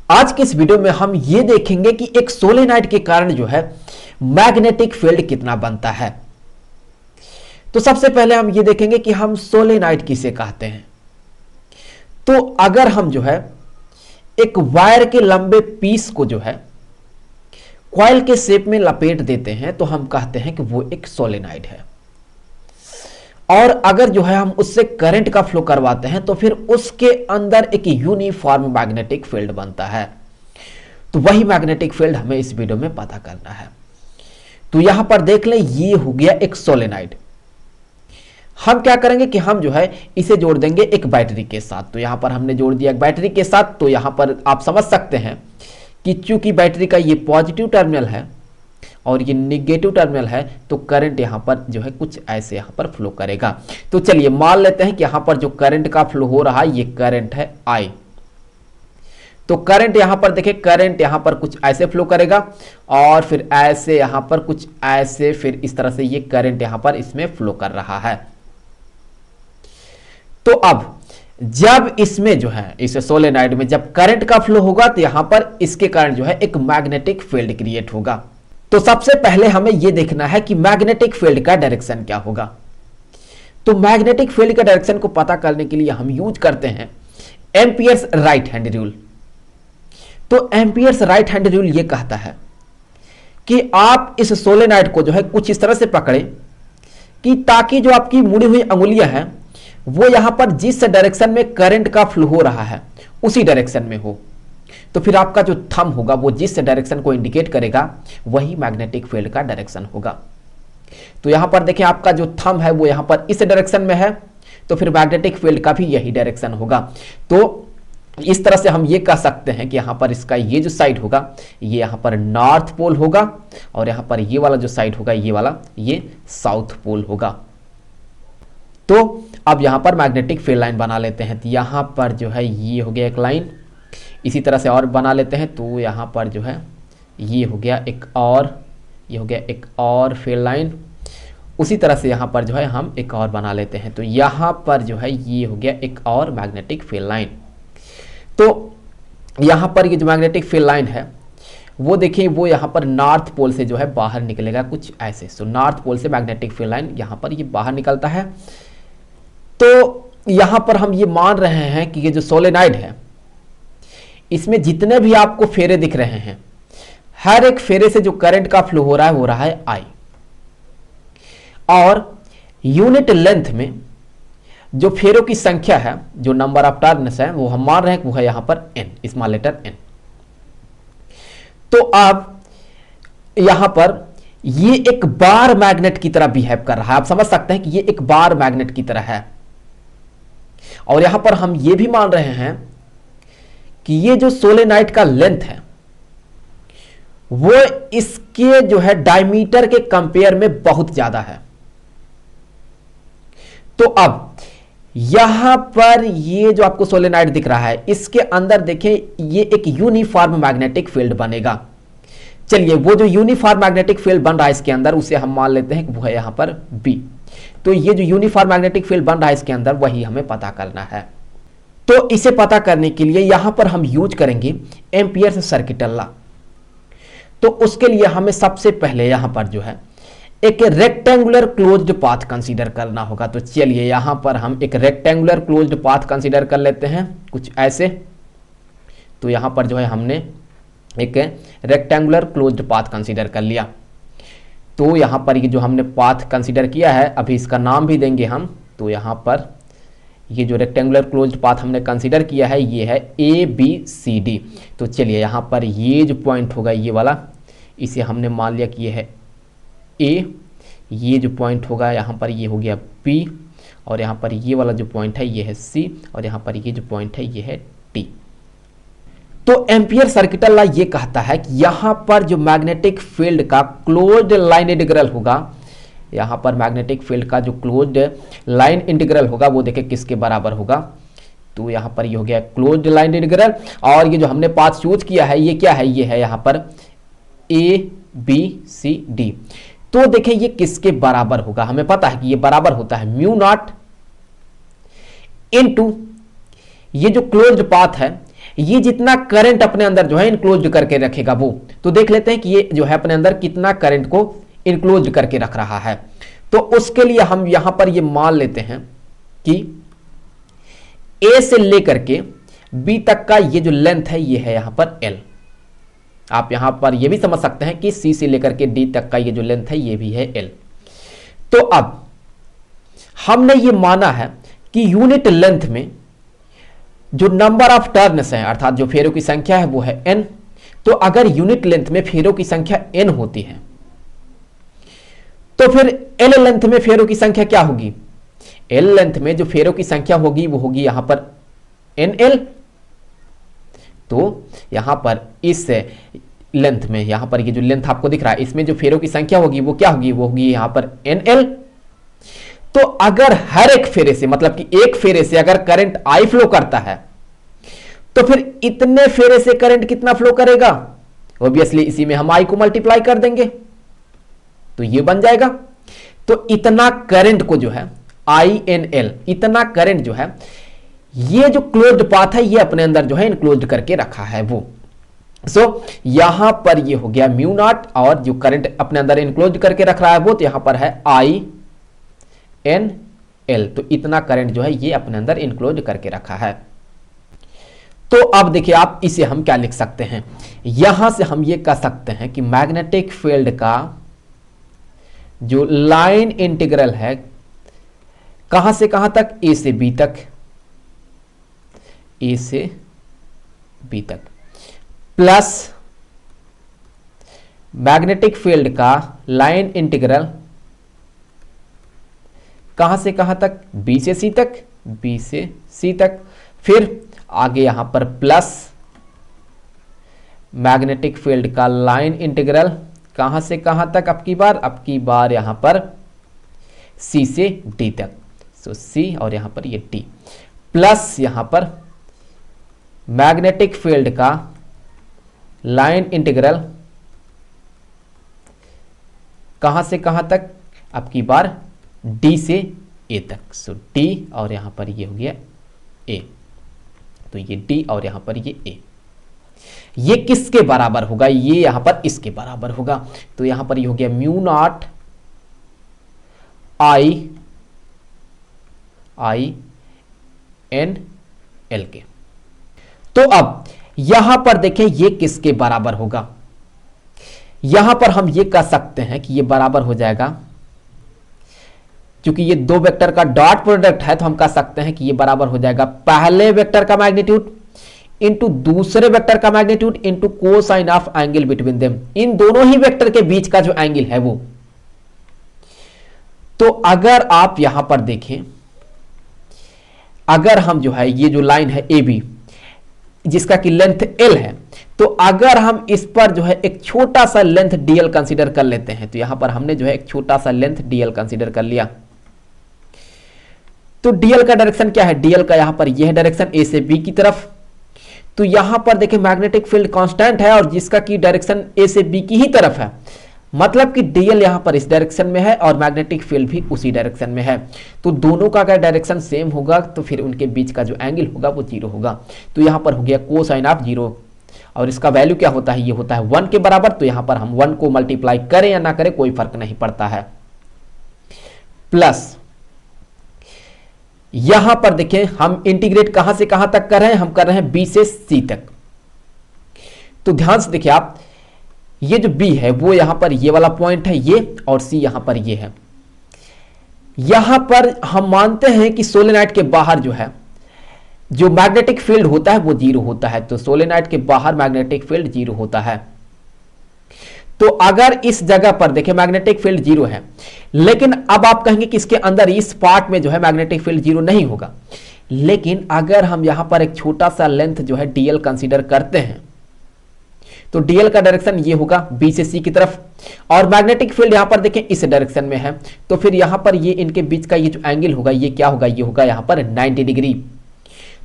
आज के इस वीडियो में हम ये देखेंगे कि एक सोलेनॉइड के कारण जो है मैग्नेटिक फील्ड कितना बनता है। तो सबसे पहले हम ये देखेंगे कि हम सोलेनॉइड किसे कहते हैं। तो अगर हम जो है एक वायर के लंबे पीस को जो है कॉइल के शेप में लपेट देते हैं तो हम कहते हैं कि वो एक सोलेनॉइड है। और अगर जो है हम उससे करंट का फ्लो करवाते हैं तो फिर उसके अंदर एक यूनिफॉर्म मैग्नेटिक फील्ड बनता है। तो वही मैग्नेटिक फील्ड हमें इस वीडियो में पता करना है। तो यहां पर देख लें, ये हो गया एक सोलेनॉइड। हम क्या करेंगे कि हम जो है इसे जोड़ देंगे एक बैटरी के साथ। तो यहां पर हमने जोड़ दिया एक बैटरी के साथ। तो यहां पर आप समझ सकते हैं कि चूंकि बैटरी का ये पॉजिटिव टर्मिनल है और ये निगेटिव टर्मिनल है तो करंट यहां पर जो है कुछ ऐसे यहां पर फ्लो करेगा। तो चलिए मान लेते हैं कि यहां पर जो करंट का फ्लो हो रहा है ये करंट है आई। तो करंट यहां पर देखिए, करंट यहां पर कुछ ऐसे फ्लो करेगा और फिर ऐसे यहां पर कुछ ऐसे, फिर इस तरह से ये करंट यहां पर इसमें फ्लो कर रहा है। तो अब जब इसमें जो है इस सोलेनॉइड में जब करंट का फ्लो होगा तो यहां पर इसके कारण जो है एक मैग्नेटिक फील्ड क्रिएट होगा। तो सबसे पहले हमें यह देखना है कि मैग्नेटिक फील्ड का डायरेक्शन क्या होगा। तो मैग्नेटिक फील्ड का डायरेक्शन को पता करने के लिए हम यूज करते हैं एम्पियर्स राइट हैंड रूल। तो एम्पियर्स राइट हैंड रूल यह कहता है कि आप इस सोलेनॉइड को जो है कुछ इस तरह से पकड़ें कि ताकि जो आपकी मुड़ी हुई अंगुलियां हैं वो यहां पर जिस डायरेक्शन में करंट का फ्लो हो रहा है उसी डायरेक्शन में हो। तो फिर आपका जो थंब होगा वो जिस डायरेक्शन को इंडिकेट करेगा वही मैग्नेटिक फील्ड का डायरेक्शन होगा। तो यहां पर देखें, आपका जो थंब है वो यहां पर इस डायरेक्शन में है तो फिर मैग्नेटिक फील्ड का भी यही डायरेक्शन होगा। तो इस तरह से हम ये कह सकते हैं कि यहां पर इसका ये जो साइड होगा ये यहां पर नॉर्थ पोल होगा और यहां पर ये वाला जो साइड होगा ये वाला ये साउथ पोल होगा। तो अब यहां पर मैग्नेटिक फील्ड लाइन बना लेते हैं। तो यहां पर जो है ये हो गया एक लाइन, इसी तरह से और बना लेते हैं। तो यहां पर जो है ये हो गया एक और, ये हो गया एक और फील्ड लाइन। उसी तरह से यहां पर जो है हम एक और बना लेते हैं। तो यहां पर जो है ये हो गया एक और मैग्नेटिक फील्ड लाइन। तो यहां पर ये जो मैग्नेटिक फील्ड लाइन है वो देखिए वो यहां पर नॉर्थ पोल से जो है बाहर निकलेगा कुछ ऐसे। सो नॉर्थ पोल से मैग्नेटिक फील्ड लाइन यहां पर ये बाहर निकलता है। तो यहां पर हम ये मान रहे हैं कि ये जो सोलेनॉइड है इसमें जितने भी आपको फेरे दिख रहे हैं हर एक फेरे से जो करंट का फ्लो हो रहा है आई। और यूनिट लेंथ में जो फेरों की संख्या है, जो नंबर ऑफ टर्न्स है, वो हम मान रहे हैं कि वो है यहां पर एन, स्मॉल लेटर एन। तो अब यहां पर ये एक बार मैग्नेट की तरह बिहेव कर रहा है। आप समझ सकते हैं कि ये एक बार मैग्नेट की तरह है। और यहां पर हम ये भी मान रहे हैं कि ये जो सोलेनॉइड का लेंथ है वो इसके जो है डायमीटर के कंपेयर में बहुत ज्यादा है। तो अब यहां पर ये जो आपको सोलेनॉइड दिख रहा है इसके अंदर देखें ये एक यूनिफॉर्म मैग्नेटिक फील्ड बनेगा। चलिए वो जो यूनिफॉर्म मैग्नेटिक फील्ड बन रहा है इसके अंदर उसे हम मान लेते हैं कि वो है यहां पर बी। तो ये जो यूनिफॉर्म मैग्नेटिक फील्ड बन रहा है इसके अंदर वही हमें पता करना है। तो इसे पता करने के लिए यहां पर हम यूज करेंगे एम्पियर्स सर्किटल लॉ। तो उसके लिए हमें सबसे पहले यहां पर जो है एक रेक्टेंगुलर क्लोज्ड पाथ कंसीडर करना होगा। तो चलिए यहां पर हम एक रेक्टेंगुलर क्लोज्ड पाथ कंसीडर कर लेते हैं कुछ ऐसे। तो यहां पर जो है हमने एक रेक्टेंगुलर क्लोज्ड पाथ कंसीडर कर लिया। तो यहां पर ये जो हमने पाथ कंसीडर किया है अभी इसका नाम भी देंगे हम। तो यहां पर ये जो रेक्टेंगुलर क्लोज्ड पाथ हमने कंसीडर किया है ये है ए बी सी डी। तो चलिए यहां पर ये जो पॉइंट होगा ये वाला, इसे हमने मान लिया कि ये है ए। ये जो पॉइंट होगा यहां पर ये हो गया बी और यहां पर ये वाला जो पॉइंट है ये है सी और यहां पर ये जो पॉइंट है ये है टी। तो एम्पियर सर्किटल लॉ ये कहता है कि यहां पर जो मैग्नेटिक फील्ड का क्लोज्ड लाइन इंटीग्रल होगा, यहां पर मैग्नेटिक फील्ड का जो क्लोज्ड लाइन इंटीग्रल होगा वो देखिए किसके बराबर होगा। तो यहां पर ये हो गया क्लोज्ड लाइन इंटीग्रल और ये जो हमने पाथ चूज किया है ये क्या है, ये है यहां पर ए बी सी डी। तो देखिए ये किसके बराबर होगा, हमें पता है कि ये बराबर होता है म्यू नॉट इनटू ये जो क्लोज्ड पाथ है ये जितना करंट अपने अंदर जो है इंक्लोज करके रखेगा वो, तो देख लेते हैं कि ये जो है अपने अंदर कितना करंट को इंक्लोज करके रख रहा है। तो उसके लिए हम यहां पर ये मान लेते हैं कि ए से लेकर के बी तक का ये जो लेंथ है ये है यहां पर एल। आप यहां पर ये भी समझ सकते हैं कि सी से लेकर के डी तक का ये जो लेंथ है ये भी है एल। तो अब हमने ये माना है कि यूनिट लेंथ में जो नंबर ऑफ टर्न्स है अर्थात जो फेरों की संख्या है वो है n। तो अगर यूनिट लेंथ में फेरों की संख्या n होती है तो फिर l लेंथ में फेरों की संख्या क्या होगी? l लेंथ में जो फेरों की संख्या होगी वो होगी यहां पर nl। तो यहां पर इस लेंथ में, यहां पर ये जो लेंथ आपको दिख रहा है इसमें जो फेरों की संख्या होगी वो क्या होगी? वो होगी यहां पर nl। तो अगर हर एक फेरे से, मतलब कि एक फेरे से अगर करंट I फ्लो करता है तो फिर इतने फेरे से करंट कितना फ्लो करेगा? ऑब्वियसली इसी में हम I को मल्टीप्लाई कर देंगे तो ये बन जाएगा। तो इतना करंट को जो है INL, इतना करंट जो है ये जो क्लोज्ड पाथ है ये अपने अंदर जो है इनक्लोज्ड करके रखा है वो। यहां पर ये हो गया म्यू नॉट, और जो करंट अपने अंदर इनक्लोज्ड करके रख रहा है वो, तो यहां पर है INL। तो इतना करंट जो है ये अपने अंदर इनक्लोज करके रखा है। तो अब देखिए आप इसे हम क्या लिख सकते हैं? यहां से हम ये कह सकते हैं कि मैग्नेटिक फील्ड का जो लाइन इंटीग्रल है कहां से कहां तक? ए से बी तक, ए से बी तक, प्लस मैग्नेटिक फील्ड का लाइन इंटीग्रल कहां से कहां तक? बी से सी तक, बी से सी तक। फिर आगे यहां पर प्लस मैग्नेटिक फील्ड का लाइन इंटीग्रल कहां से कहां तक? अब की बार यहां पर सी से डी तक। सी और यहां पर ये डी, प्लस यहां पर मैग्नेटिक फील्ड का लाइन इंटीग्रल कहां से कहां तक? अब की बार डी से ए तक। डी और यहां पर ये हो गया ए, तो ये डी और यहां पर ये ए। ये किसके बराबर होगा? ये यहां पर इसके बराबर होगा। तो यहां पर ये हो गया म्यू नॉट INL के। तो अब यहां पर देखें ये किसके बराबर होगा? यहां पर हम ये कह सकते हैं कि ये बराबर हो जाएगा, क्योंकि ये दो वेक्टर का डॉट प्रोडक्ट है तो हम कह सकते हैं कि ये बराबर हो जाएगा पहले वेक्टर का मैग्नीट्यूड इंटू दूसरे वेक्टर का magnitude into cosine of angle between them. इन दोनों ही वेक्टर के बीच का जो एंगल है वो। तो अगर आप यहां पर देखें, अगर हम जो है ये जो लाइन है ए बी जिसका कि लेंथ एल है, तो अगर हम इस पर जो है एक छोटा सा लेंथ डीएल कंसीडर कर लेते हैं, तो यहां पर हमने जो है एक छोटा सा लेंथ डीएल कंसीडर कर लिया। तो डीएल का डायरेक्शन क्या है? डीएल का यहां पर यह डायरेक्शन ए से बी की तरफ। तो यहां पर देखिए मैग्नेटिक फील्ड कांस्टेंट है और जिसका की डायरेक्शन ए से बी की ही तरफ है, मतलब कि डीएल यहां पर इस डायरेक्शन में है और मैग्नेटिक फील्ड भी उसी डायरेक्शन में है। तो दोनों का अगर डायरेक्शन सेम होगा तो फिर उनके बीच का जो एंगल होगा वो जीरो होगा। तो यहां पर हो गया कोसाइन ऑफ जीरो, और इसका वैल्यू क्या होता है? ये होता है 1 के बराबर। तो यहां पर हम 1 को मल्टीप्लाई करें या ना करें कोई फर्क नहीं पड़ता है। प्लस यहां पर देखें हम इंटीग्रेट कहां से कहां तक कर रहे हैं? हम कर रहे हैं बी से सी तक। तो ध्यान से देखिए आप, ये जो बी है वो यहां पर ये वाला पॉइंट है ये, और सी यहां पर ये है। यहां पर हम मानते हैं कि सोलेनॉइड के बाहर जो है जो मैग्नेटिक फील्ड होता है वो जीरो होता है। तो सोलेनॉइड के बाहर मैग्नेटिक फील्ड जीरो होता है। तो अगर इस जगह पर देखें मैग्नेटिक फील्ड जीरो है, लेकिन अब आप कहेंगे कि इसके अंदर इस पार्ट में जो है मैग्नेटिक फील्ड जीरो नहीं होगा, लेकिन अगर हम यहां पर एक छोटा सा लेंथ जो है डीएल कंसीडर करते हैं तो डीएल का डायरेक्शन ये होगा बी से सी की तरफ, और मैग्नेटिक फील्ड यहां पर देखें इस डायरेक्शन में है। तो फिर यहां पर ये इनके बीच का ये जो एंगल होगा ये क्या होगा? ये होगा यहां पर 90 डिग्री।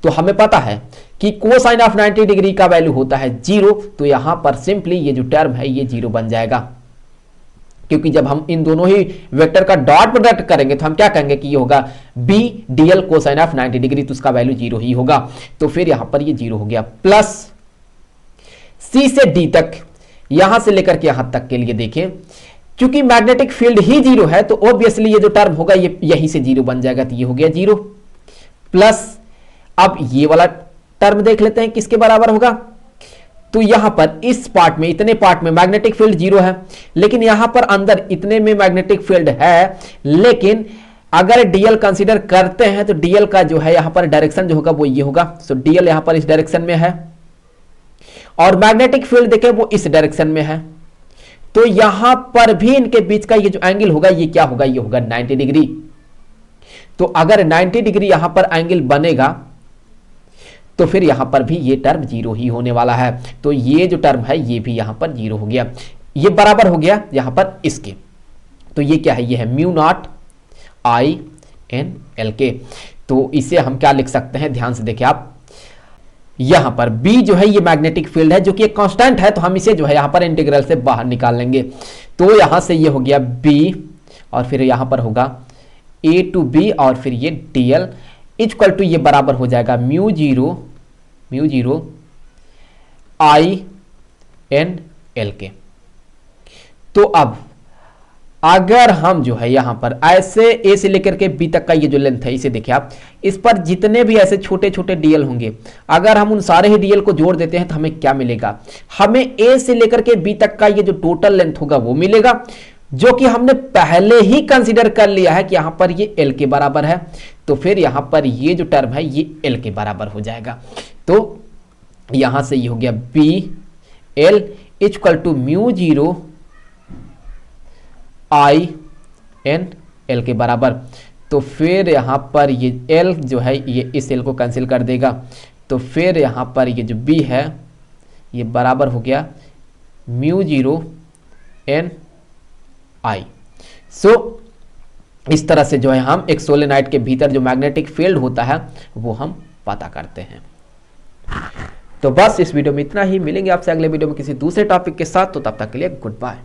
तो हमें पता है कि कोसाइन ऑफ 90 डिग्री का वैल्यू होता है 0। तो यहां पर सिंपली ये जो टर्म है ये 0 बन जाएगा। क्योंकि जब हम इन दोनों ही वेक्टर का डॉट प्रोडक्ट करेंगे तो हम क्या कहेंगे कि ये होगा B DL cosine of 90 degree, तो उसका वैल्यू 0 ही होगा। तो फिर यहां पर ये 0 हो गया। प्लस सी से डी तक, यहां से लेकर के यहां तक के लिए देखें, क्योंकि मैग्नेटिक फील्ड ही 0 है तो ऑब्वियसली ये जो टर्म होगा ये यहीं से 0 बन जाएगा, तो ये हो गया 0। प्लस अब ये वाला टर्म देख लेते हैं किसके बराबर होगा। तो यहां पर इस पार्ट में, इतने पार्ट में मैग्नेटिक फील्ड 0 है, लेकिन यहां पर अंदर इतने में मैग्नेटिक फील्ड है, लेकिन अगर डीएल कंसीडर करते हैं तो डीएल का जो है यहां पर डायरेक्शन जो होगा वो ये होगा। सो डीएल यहां पर इस डायरेक्शन में है और मैग्नेटिक फील्ड देखें वो इस डायरेक्शन में है, तो यहां पर भी इनके बीच का ये जो एंगल होगा ये क्या होगा, ये होगा 90 डिग्री। तो अगर 90 डिग्री यहां पर एंगल बनेगा तो फिर यहां पर भी ये टर्म 0 ही होने वाला है। तो ये जो टर्म है ये भी यहां पर 0 हो गया, ये बराबर हो गया यहां पर इसके। तो ये क्या है, ये है mu naught I N L के। तो इसे हम क्या लिख सकते हैं, ध्यान से देखिए आप, यहां पर B जो है ये मैग्नेटिक फील्ड है जो कि एक कांस्टेंट है, तो हम इसे जो है यहां पर इंटीग्रल से बाहर निकाल लेंगे। तो यहां से ये हो गया B और फिर यहां पर होगा A टू B और फिर ये DL इक्वल टू ये बराबर हो जाएगा mu zero I N L के। तो अब अगर हम जो है यहां पर ऐसे ए से लेकर के बी तक का ये जो लेंथ है इसे देखिए आप, इस पर जितने भी ऐसे छोटे छोटे डीएल होंगे, अगर हम उन सारे ही डीएल को जोड़ देते हैं तो हमें क्या मिलेगा, हमें ए से लेकर के बी तक का ये जो टोटल लेंथ होगा वो मिलेगा, जो कि हमने पहले ही कंसीडर कर लिया है कि यहां पर ये एल के बराबर है। तो फिर यहां पर ये जो टर्म है ये एल के बराबर हो जाएगा। तो यहां से ये हो गया B L equal to mu zero I N L के बराबर। तो फिर यहां पर ये एल जो है ये इस एल को कैंसिल कर देगा, तो फिर यहां पर ये जो बी है ये बराबर हो गया म्यू जीरो एन आई। सो इस तरह से जो है हम एक सोलेनॉइड के भीतर जो मैग्नेटिक फील्ड होता है वो हम पता करते हैं। तो बस इस वीडियो में इतना ही, मिलेंगे आपसे अगले वीडियो में किसी दूसरे टॉपिक के साथ, तो तब तक के लिए गुड बाय।